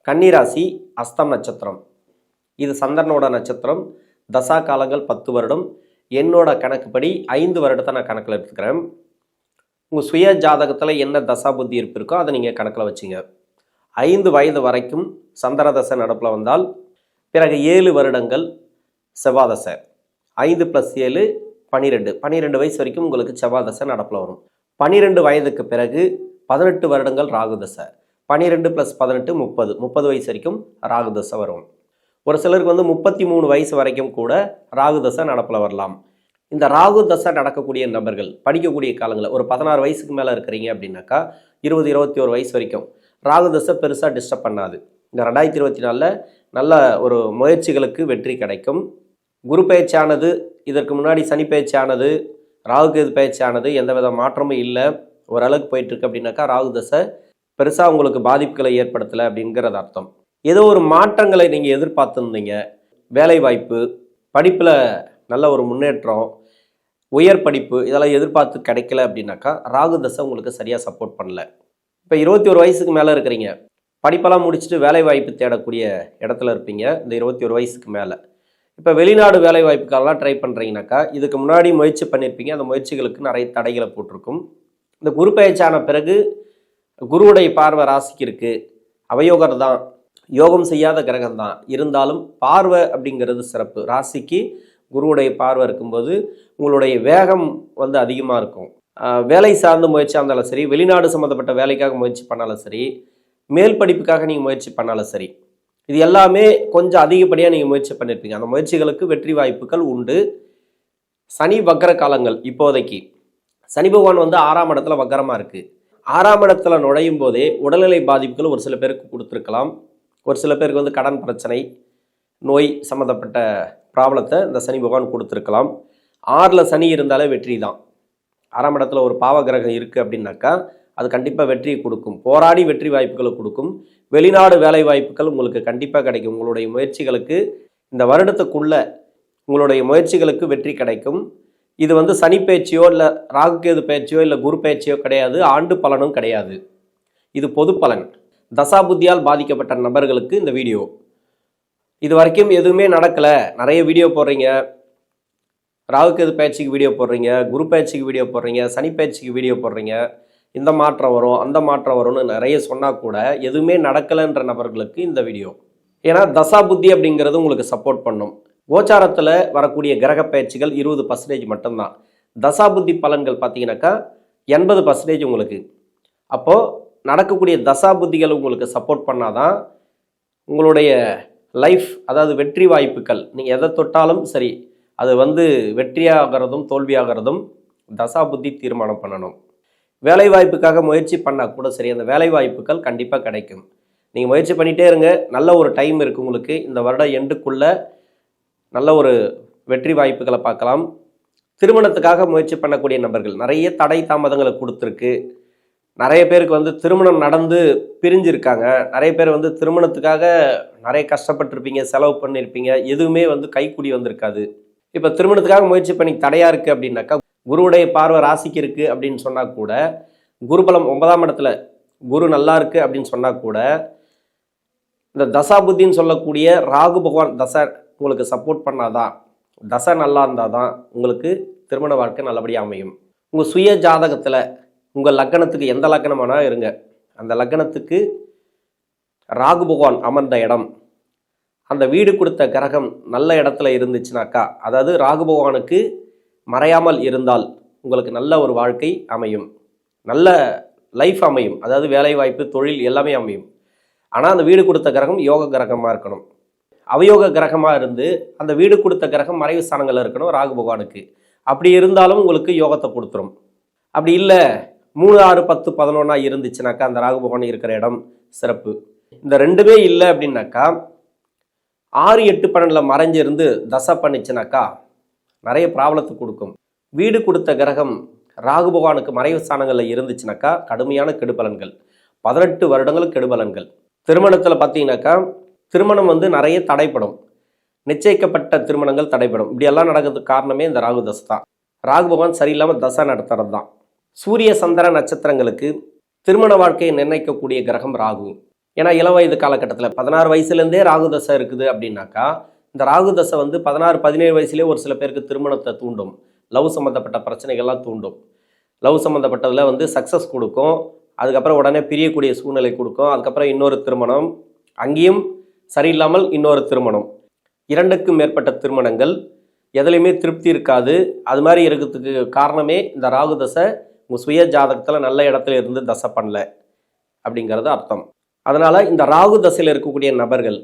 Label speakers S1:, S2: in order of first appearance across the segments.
S1: கன்னிராசி அஸ்தம் நட்சத்திரம். இது சந்திரனோட நட்சத்திரம். தசா காலங்கள் 10 வருடம். என்னோட கணக்குப்படி 5 வருடத்தை நான் கணக்கில் எடுத்துக்கிறேன். உங்கள் சுய ஜாதகத்தில் என்ன தசா புத்தி இருப்பு இருக்கோ அதை நீங்கள் கணக்கில் வச்சுங்க. 5 வயது வரைக்கும் சந்திர தசை நடப்பில் வந்தால் பிறகு 7 வருடங்கள் செவ்வாய் தசை. 5 + 7 12. 12 வயசு வரைக்கும் உங்களுக்கு செவ்வாய் தசை நடப்பில் வரும். 12 வயதுக்கு பிறகு 18 வருடங்கள் ராகு தசை. 12 + 18 30. 30 வயசு வரைக்கும் ராகு தசை வரும். ஒரு சிலருக்கு 33 வயசு வரைக்கும் கூட ராகு தசை நடப்பில் வரலாம். இந்த ராகு தசை நடக்கக்கூடிய நபர்கள் படிக்கக்கூடிய காலங்களில் ஒரு 16 வயசுக்கு மேலே இருக்கிறீங்க அப்படின்னாக்கா 20 21 வயசு வரைக்கும் ராகு தசை பெருசாக டிஸ்டர்ப் பண்ணாது. இந்த 2024 நல்ல ஒரு முயற்சிகளுக்கு வெற்றி கிடைக்கும். குரு பயிற்சியானது, இதற்கு முன்னாடி சனி பயிற்சியானது, ராகு கேது பயிற்சியானது எந்த வித மாற்றமும் இல்லை, ஓரளவுக்கு போயிட்டுருக்கு அப்படின்னாக்கா ராகு தசை பெருசாக உங்களுக்கு பாதிப்புகளை ஏற்படுத்தலை அப்படிங்கிறது அர்த்தம். ஏதோ ஒரு மாற்றங்களை நீங்கள் எதிர்பார்த்துருந்தீங்க, வேலை வாய்ப்பு, படிப்பில் நல்ல ஒரு முன்னேற்றம், உயர் படிப்பு இதெல்லாம் எதிர்பார்த்து கிடைக்கல அப்படின்னாக்கா ராகு தசை உங்களுக்கு சரியாக சப்போர்ட் பண்ணல. இப்போ 21 வயசுக்கு மேலே இருக்கிறீங்க, படிப்பெல்லாம் முடிச்சுட்டு வேலை வாய்ப்பு தேடக்கூடிய இடத்துல இருப்பீங்க. இந்த 21 வயசுக்கு மேலே இப்போ வெளிநாடு வேலை வாய்ப்புக்கெல்லாம் ட்ரை பண்ணுறீங்கனாக்கா இதுக்கு முன்னாடி முயற்சி பண்ணியிருப்பீங்க. அந்த முயற்சிகளுக்கு நிறைய தடைகளை போட்டிருக்கும். இந்த குரு பயிற்சியான பிறகு குருவுடைய பார்வை ராசிக்கு இருக்குது. அவயோகர் தான், யோகம் செய்யாத கிரகம் தான், இருந்தாலும் பார்வை அப்படிங்கிறது சிறப்பு. ராசிக்கு குருவுடைய பார்வை இருக்கும்போது உங்களுடைய வேகம் அதிகமாக இருக்கும். வேலை சார்ந்த முயற்சியாக இருந்தாலும் சரி, வெளிநாடு சம்மந்தப்பட்ட வேலைக்காக முயற்சி பண்ணாலும் சரி, மேல் படிப்புக்காக நீங்கள் முயற்சி பண்ணாலும் சரி, இது எல்லாமே கொஞ்சம் அதிகப்படியாக நீங்கள் முயற்சி பண்ணியிருப்பீங்க. அந்த முயற்சிகளுக்கு வெற்றி வாய்ப்புகள் உண்டு. சனி வக்கர காலங்கள். இப்போதைக்கு சனி பகவான் 6ஆம் இடத்துல வக்கரமாக இருக்குது. 6ஆம் இடத்துல நுழையும் போதே உடல்நிலை பாதிப்புகள் ஒரு சில பேருக்கு கொடுத்துருக்கலாம். ஒரு சில பேருக்கு கடன் பிரச்சனை, நோய் சம்மந்தப்பட்ட ப்ராப்ளத்தை இந்த சனி பகவான் கொடுத்துருக்கலாம். 6ல் சனி இருந்தாலே வெற்றி தான். 6ஆம் இடத்துல ஒரு பாவ கிரகம் இருக்குது அப்படின்னாக்கா அது கண்டிப்பாக வெற்றியை கொடுக்கும். போராடி வெற்றி வாய்ப்புகளை கொடுக்கும். வெளிநாடு வேலை வாய்ப்புகள் உங்களுக்கு கண்டிப்பாக கிடைக்கும். உங்களுடைய முயற்சிகளுக்கு இந்த வருடத்துக்குள்ள உங்களுடைய முயற்சிகளுக்கு வெற்றி கிடைக்கும். இது சனி பயிற்சியோ இல்லை ராகு கேது பயிற்சியோ இல்லை குரு பயிற்சியோ கிடையாது, ஆண்டு பலனும் கிடையாது. இது பொது பலன். தசா புத்தியால் பாதிக்கப்பட்ட நபர்களுக்கு இந்த வீடியோ. இது வரைக்கும் எதுவுமே நடக்கலை, நிறைய வீடியோ போடுறீங்க, ராகு கேது பயிற்சிக்கு வீடியோ போடுறீங்க, குரு பயிற்சிக்கு வீடியோ போடுறீங்க, சனி பயிற்சிக்கு வீடியோ போடுறீங்க, இந்த மாற்றம் வரும் அந்த மாற்றம் வரும்னு நிறைய சொன்னால் கூட எதுவுமே நடக்கலைன்ற நபர்களுக்கு இந்த வீடியோ. ஏன்னா தசா புத்தி அப்படிங்கிறது உங்களுக்கு சப்போர்ட் பண்ணும். கோச்சாரத்தில் வரக்கூடிய கிரக பயிற்சிகள் 20% மட்டும்தான். தசா புத்தி பலன்கள் பார்த்தீங்கன்னாக்கா 80% உங்களுக்கு. அப்போது நடக்கக்கூடிய தசா புத்திகள் உங்களுக்கு சப்போர்ட் பண்ணாதான் உங்களுடைய லைஃப், அதாவது வெற்றி வாய்ப்புகள், நீங்கள் எதை தொட்டாலும் சரி அது வெற்றியாகிறதும் தோல்வியாகிறதும் தசா புத்தி தீர்மானம் பண்ணணும். வேலை வாய்ப்புக்காக முயற்சி பண்ணால் கூட சரி, அந்த வேலை வாய்ப்புகள் கண்டிப்பாக கிடைக்கும். நீங்கள் முயற்சி பண்ணிகிட்டே இருங்க. நல்ல ஒரு டைம் இருக்குது உங்களுக்கு. இந்த வருட எண்டுக்குள்ளே நல்ல ஒரு வெற்றி வாய்ப்புகளை பார்க்கலாம். திருமணத்துக்காக முயற்சி பண்ணக்கூடிய நபர்கள் நிறைய தடை தாமதங்களை கொடுத்துருக்கு. நிறைய பேருக்கு திருமணம் நடந்து பிரிஞ்சிருக்காங்க. நிறைய பேர் திருமணத்துக்காக நிறைய கஷ்டப்பட்டிருப்பீங்க, செலவு பண்ணியிருப்பீங்க, எதுவுமே கைக்கூடி வந்திருக்காது. இப்போ திருமணத்துக்காக முயற்சி பண்ணி தடையாக இருக்குது அப்படின்னாக்கா, குருவுடைய பார்வை ராசிக்கு இருக்குது அப்படின்னு சொன்னால் கூட, குருபலம் 9ஆம் இடத்துல குரு நல்லா இருக்குது அப்படின்னு சொன்னால் கூட, இந்த தசா புத்தின்னு சொல்லக்கூடிய ராகு பகவான் தசை உங்களுக்கு சப்போர்ட் பண்ணாதான், தசை நல்லா இருந்தால் தான் உங்களுக்கு திருமண வாழ்க்கை நல்லபடியாக அமையும். உங்கள் சுய ஜாதகத்தில் உங்கள் லக்னத்துக்கு எந்த லக்னமானா இருங்க, அந்த லக்னத்துக்கு ராகு பகவான் அமர்ந்த இடம், அந்த வீடு கொடுத்த கிரகம் நல்ல இடத்துல இருந்துச்சுனாக்கா, அதாவது ராகு பகவானுக்கு மறையாமல் இருந்தால் உங்களுக்கு நல்ல ஒரு வாழ்க்கை அமையும், நல்ல லைஃப் அமையும். அதாவது வேலை வாய்ப்பு, தொழில் எல்லாமே அமையும். ஆனால் அந்த வீடு கொடுத்த கிரகம் யோக கிரகமாக இருக்கணும். அவயோக கிரகமாக இருந்து அந்த வீடு கொடுத்த கிரகம் மறைவு ஸ்தானங்கள் இருக்கணும் ராகு பகவானுக்கு. அப்படி இருந்தாலும் உங்களுக்கு யோகத்தை கொடுத்துரும். அப்படி இல்லை 3 6 10 11 இருந்துச்சுனாக்கா அந்த ராகு பகவான் இருக்கிற இடம் சிறப்பு. இந்த ரெண்டுமே இல்லை அப்படின்னாக்கா 6 8 12 மறைஞ்சிருந்து தசை பண்ணிச்சுனாக்கா நிறைய ப்ராப்ளத்தை கொடுக்கும். வீடு கொடுத்த கிரகம் ராகு பகவானுக்கு மறைவு ஸ்தானங்களில் இருந்துச்சுனாக்கா கடுமையான கெடுபலன்கள், 18 வருடங்களுக்கு கெடுபலன்கள். திருமணத்தில் பார்த்தீங்கன்னாக்கா திருமணம் நிறைய தடைப்படும். நிச்சயிக்கப்பட்ட திருமணங்கள் தடைப்படும். இப்படியெல்லாம் நடக்கிறதுக்கு காரணமே இந்த ராகு தசை தான். ராகு பகவான் சரியில்லாமல் தசை நடத்துறது தான். சூரிய சந்திர நட்சத்திரங்களுக்கு திருமண வாழ்க்கையை நிர்ணயிக்கக்கூடிய கிரகம் ராகு. ஏன்னா இளம் வயது காலகட்டத்தில் 16 வயசுலேருந்தே ராகு தசை இருக்குது அப்படின்னாக்கா, இந்த ராகு தசை வந்து 16, 17 வயசுலேயே ஒரு சில பேருக்கு திருமணத்தை தூண்டும். லவ் சம்மந்தப்பட்ட பிரச்சனைகள்லாம் தூண்டும். லவ் சம்மந்தப்பட்டதில் வந்து சக்ஸஸ் கொடுக்கும். அதுக்கப்புறம் உடனே பிரியக்கூடிய சூழ்நிலை கொடுக்கும். அதுக்கப்புறம் இன்னொரு திருமணம், அங்கேயும் சரியில்லாமல் இன்னொரு திருமணம், 2க்கும் மேற்பட்ட திருமணங்கள், எதுலையுமே திருப்தி இருக்காது. அது மாதிரி இருக்கிறதுக்கு காரணமே இந்த ராகு தசை உங்கள் சுய ஜாதகத்தில் நல்ல இடத்துல இருந்து தசை பண்ணல அப்படிங்கிறது அர்த்தம். அதனால் இந்த ராகு தசையில் இருக்கக்கூடிய நபர்கள்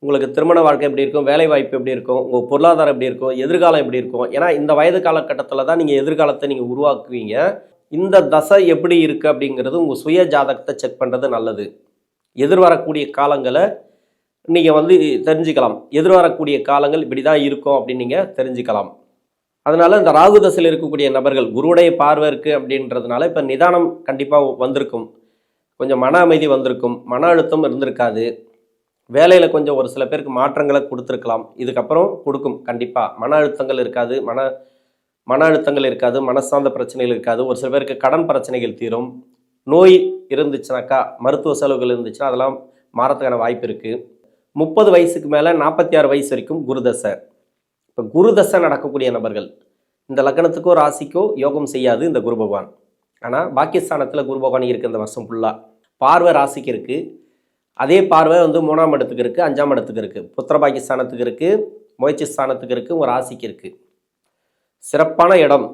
S1: உங்களுக்கு திருமண வாழ்க்கை எப்படி இருக்கும், வேலை வாய்ப்பு எப்படி இருக்கும், உங்கள் பொருளாதாரம் எப்படி இருக்கும், எதிர்காலம் எப்படி இருக்கும். ஏன்னா இந்த வயது காலகட்டத்தில் தான் நீங்கள் எதிர்காலத்தை நீங்கள் உருவாக்குவீங்க. இந்த தசை எப்படி இருக்குது அப்படிங்கிறது உங்கள் சுய ஜாதகத்தை செக் பண்ணுறது நல்லது. எதிர்வரக்கூடிய காலங்களை நீங்கள் வந்து தெரிஞ்சுக்கலாம். எதிர்வரக்கூடிய காலங்கள் இப்படி தான் இருக்கும் அப்படின்னு நீங்கள் தெரிஞ்சுக்கலாம். அதனால் இந்த ராகு தசையில் இருக்கக்கூடிய நபர்கள் குருவுடைய பார்வை இருக்குது அப்படின்றதுனால இப்போ நிதானம் கண்டிப்பாக வந்திருக்கும். கொஞ்சம் மன அமைதி வந்திருக்கும். மன அழுத்தம் இருந்திருக்காது. வேலையில் கொஞ்சம் ஒரு சில பேருக்கு மாற்றங்களை கொடுத்துருக்கலாம். இதுக்கப்புறம் கொடுக்கும் கண்டிப்பாக. மன அழுத்தங்கள் இருக்காது. மன அழுத்தங்கள் இருக்காது. மனசார்ந்த பிரச்சனைகள் இருக்காது. ஒரு சில பேருக்கு கடன் பிரச்சனைகள் தீரும். நோய் இருந்துச்சுனாக்கா, மருத்துவ செலவுகள் இருந்துச்சுன்னா அதெல்லாம் மாறத்துக்கான வாய்ப்பு இருக்குது. 30 வயசுக்கு மேலே 46 வயசு வரைக்கும் குருதசை. இப்போ குருதசை நடக்கக்கூடிய நபர்கள் இந்த லக்னத்துக்கோ ராசிக்கோ யோகம் செய்யாது இந்த குரு பகவான். ஆனால் பாக்கியஸ்தானத்தில் குரு பகவான் இருக்குது இந்த வருஷம் ஃபுல்லாக. பார்வை ராசிக்கு இருக்குது. அதே பார்வை வந்து 3ஆம் இடத்துக்கு இருக்குது, 5ஆம் இடத்துக்கு இருக்குது, புத்திர பாக்கியஸ்தானத்துக்கு இருக்குது, முயற்சி ஸ்தானத்துக்கு இருக்குது, உங்கள் ராசிக்கு இருக்குது. சிறப்பான இடம்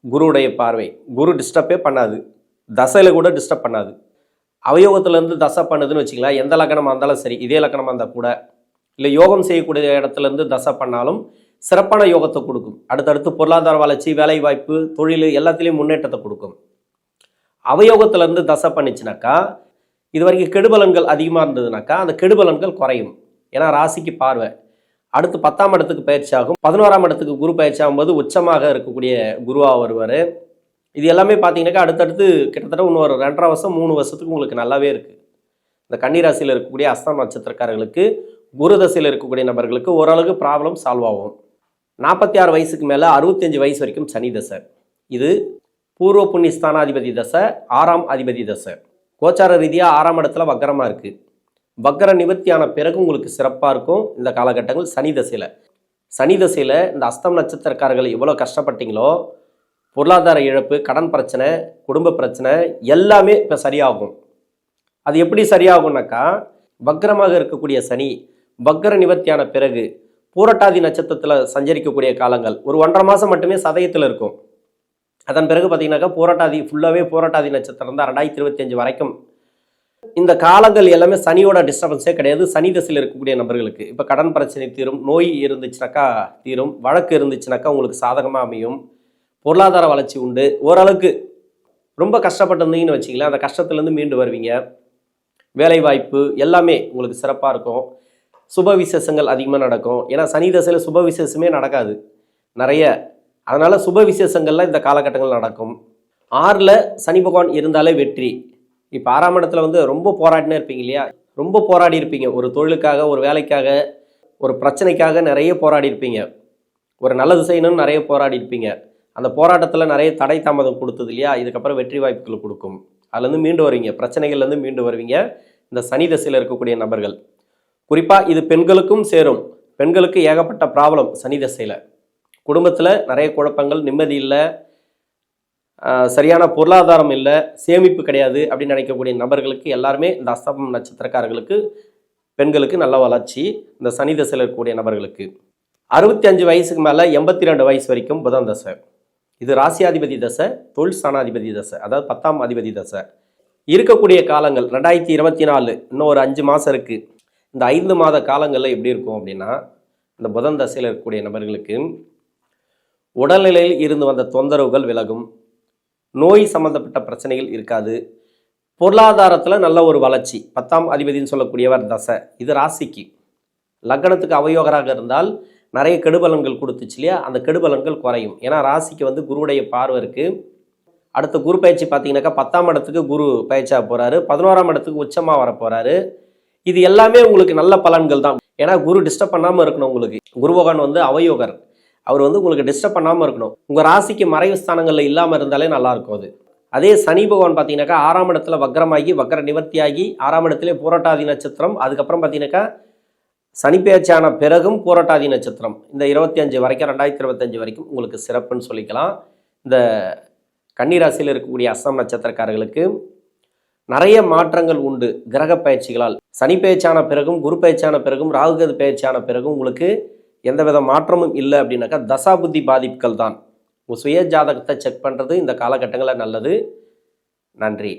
S1: குருவுடைய பார்வை. குரு டிஸ்டர்பே பண்ணாது. தசையில் கூட டிஸ்டர்ப் பண்ணாது. அவயோகத்திலேருந்து தசை பண்ணுதுன்னு வச்சுக்கலாம். எந்த லக்கணமாக இருந்தாலும் சரி, இதே லக்கணமாக இருந்தால் கூட, இல்லை யோகம் செய்யக்கூடிய இடத்துலேருந்து தசை பண்ணாலும் சிறப்பான யோகத்தை கொடுக்கும். அடுத்தடுத்து பொருளாதார வளர்ச்சி, வேலை வாய்ப்பு, தொழில் எல்லாத்துலேயும் முன்னேற்றத்தை கொடுக்கும். அவயோகத்திலேருந்து தசை பண்ணிச்சுனாக்கா, இது வரைக்கும் கெடுபலன்கள் அதிகமாக இருந்ததுனாக்கா அந்த கெடுபலன்கள் குறையும். ஏன்னா ராசிக்கு பார்வை. அடுத்து 10ஆம் இடத்துக்கு பயிற்சி ஆகும். 11ஆம் இடத்துக்கு குரு பயிற்சி ஆகும்போது உச்சமாக இருக்கக்கூடிய குருவாக வருவார். இது எல்லாமே பார்த்தீங்கன்னாக்கா அடுத்தடுத்து கிட்டத்தட்ட இன்னொரு 2.5 வருஷம் 3 வருஷத்துக்கு உங்களுக்கு நல்லாவே இருக்குது. இந்த கன்னிராசியில் இருக்கக்கூடிய அஸ்தம் நட்சத்திரக்காரர்களுக்கு, குரு தசையில் இருக்கக்கூடிய நபர்களுக்கு ஓரளவுக்கு ப்ராப்ளம் சால்வ் ஆகும். 46 வயசுக்கு மேலே 65 வயசு வரைக்கும் சனி தசை. இது பூர்வ புண்ணிய ஸ்தானாதிபதி தசை, 6ஆம் அதிபதி தசை. கோச்சார ரீதியாக 6ஆம் இடத்துல வக்கரமாக இருக்குது. வக்கர நிவர்த்தியான பிறகு உங்களுக்கு சிறப்பாக இருக்கும் இந்த காலகட்டங்கள். சனி தசையில் இந்த அஸ்தம் நட்சத்திரக்காரர்கள் எவ்வளோ கஷ்டப்பட்டீங்களோ, பொருளாதார இழப்பு, கடன் பிரச்சனை, குடும்ப பிரச்சனை எல்லாமே இப்போ சரியாகும். அது எப்படி சரியாகும்னாக்கா, வக்கரமாக இருக்கக்கூடிய சனி வக்கர நிவர்த்தியான பிறகு பூரட்டாதி நட்சத்திரத்தில் சஞ்சரிக்கக்கூடிய காலங்கள் ஒரு 1.5 மாதம் மட்டுமே சதயத்தில் இருக்கும். அதன் பிறகு பார்த்தீங்கன்னாக்கா பூரட்டாதி ஃபுல்லாகவே பூரட்டாதி நட்சத்திரம் தான் 2025 வரைக்கும். இந்த காலங்கள் எல்லாமே சனியோட டிஸ்டர்பன்ஸே கிடையாது. சனி தசையில் இருக்கக்கூடிய நபர்களுக்கு இப்போ கடன் பிரச்சனை தீரும், நோய் இருந்துச்சுனாக்கா தீரும், வழக்கு இருந்துச்சுனாக்கா உங்களுக்கு சாதகமாக அமையும், பொருளாதார வளர்ச்சி உண்டு. ஓரளவுக்கு ரொம்ப கஷ்டப்பட்டிருந்தீங்கன்னு வச்சிங்களேன், அந்த கஷ்டத்துலேருந்து மீண்டு வருவீங்க. வேலை வாய்ப்பு எல்லாமே உங்களுக்கு சிறப்பாக இருக்கும். சுப விசேஷங்கள் அதிகமாக நடக்கும். ஏன்னா சனி தசையில் சுப விசேஷமே நடக்காது நிறைய. அதனால் சுப விசேஷங்கள்லாம் இந்த காலகட்டங்கள் நடக்கும். 6ல் சனி பகவான் இருந்தாலே வெற்றி. இப்போ 6ஆம் இடத்துல வந்து ரொம்ப போராடினே இருப்பீங்க இல்லையா, ரொம்ப போராடி இருப்பீங்க. ஒரு தொழிலுக்காக, ஒரு வேலைக்காக, ஒரு பிரச்சனைக்காக நிறைய போராடி இருப்பீங்க. ஒரு நல்லது செய்யணும்னு நிறைய போராடி இருப்பீங்க. அந்த போராட்டத்தில் நிறைய தடை தாமதம் கொடுத்தது இல்லையா, இதுக்கப்புறம் வெற்றி வாய்ப்புகள் கொடுக்கும். அதுலேருந்து மீண்டு வருவீங்க, பிரச்சனைகள்லேருந்து மீண்டு வருவீங்க இந்த சனி தசையில் இருக்கக்கூடிய நபர்கள். குறிப்பாக இது பெண்களுக்கும் சேரும். பெண்களுக்கு ஏகப்பட்ட ப்ராப்ளம் சனி தசையில். குடும்பத்தில் நிறைய குழப்பங்கள், நிம்மதி இல்லை, சரியான பொருளாதாரம் இல்லை, சேமிப்பு கிடையாது அப்படின்னு நினைக்கக்கூடிய நபர்களுக்கு எல்லாருமே இந்த அஸ்தம் நட்சத்திரக்காரர்களுக்கு, பெண்களுக்கு நல்ல வளர்ச்சி இந்த சனி தசையில் இருக்கக்கூடிய நபர்களுக்கு. 65 வயசுக்கு மேலே 82 வயசு வரைக்கும் புதன் தசை. இது ராசியாதிபதி தசை, தொழில் ஸ்தானாதிபதி தசை, அதாவது 10ஆம் அதிபதி தசை. இருக்கக்கூடிய காலங்கள் 2024, இன்னும் ஒரு 5 மாதம் இருக்குது. இந்த 5 மாத காலங்களில் எப்படி இருக்கும் அப்படின்னா, இந்த புதன் தசையில் இருக்கக்கூடிய நபர்களுக்கு உடல்நிலையில் இருந்து வந்த தொந்தரவுகள் விலகும், நோய் சம்பந்தப்பட்ட பிரச்சனைகள் இருக்காது, பொருளாதாரத்தில் நல்ல ஒரு வளர்ச்சி. 10ஆம் அதிபதினு சொல்லக்கூடியவர் தசை. இது ராசிக்கு. லக்னத்துக்கு அவயோகராக இருந்தால் நிறைய கெடுபலன்கள் கொடுத்துச்சு இல்லையா, அந்த கெடுபலன்கள் குறையும். ஏன்னா ராசிக்கு வந்து குருவுடைய பார்வை இருக்குது. அடுத்த குரு பயிற்சி பார்த்தீங்கன்னாக்கா 10ஆம் இடத்துக்கு குரு பயிற்சியாக போகிறாரு, 11ஆம் இடத்துக்கு உச்சமாக வர போகிறாரு. இது எல்லாமே உங்களுக்கு நல்ல பலன்கள் தான். ஏன்னா குரு டிஸ்டர்ப் பண்ணாமல் இருக்கணும் உங்களுக்கு. குரு பகவான் வந்து அவயோகர். அவர் வந்து உங்களுக்கு டிஸ்டர்ப் பண்ணாமல் இருக்கணும். உங்கள் ராசிக்கு மறைவு ஸ்தானங்களில் இல்லாமல் இருந்தாலே நல்லாயிருக்கும். அதே சனி பகவான் பார்த்தீங்கன்னாக்கா 6ஆம் இடத்துல வக்ரமாகி வக்ர நிவர்த்தியாகி 6ஆம் இடத்துல பூரட்டாதி நட்சத்திரம், அதுக்கப்புறம் பார்த்தீங்கன்னாக்கா சனிப்பெயர்ச்சியான பிறகும் பூரட்டாதி நட்சத்திரம், இந்த 25 வரைக்கும் 2025 வரைக்கும் உங்களுக்கு சிறப்புன்னு சொல்லிக்கலாம். இந்த கன்னிராசியில் இருக்கக்கூடிய அஸ்தம் நட்சத்திரக்காரர்களுக்கு நிறைய மாற்றங்கள் உண்டு கிரக பயிற்சிகளால். சனி பயிற்சியான பிறகும் குரு பயிற்சியான பிறகும் ராகுகது பயிற்சியான பிறகும் உங்களுக்கு எந்தவித மாற்றமும் இல்லை அப்படின்னாக்கா தசாபுத்தி பாதிப்புகள் தான். உங்கள் சுய ஜாதகத்தை செக் பண்ணுறது இந்த காலகட்டங்களில் நல்லது. நன்றி.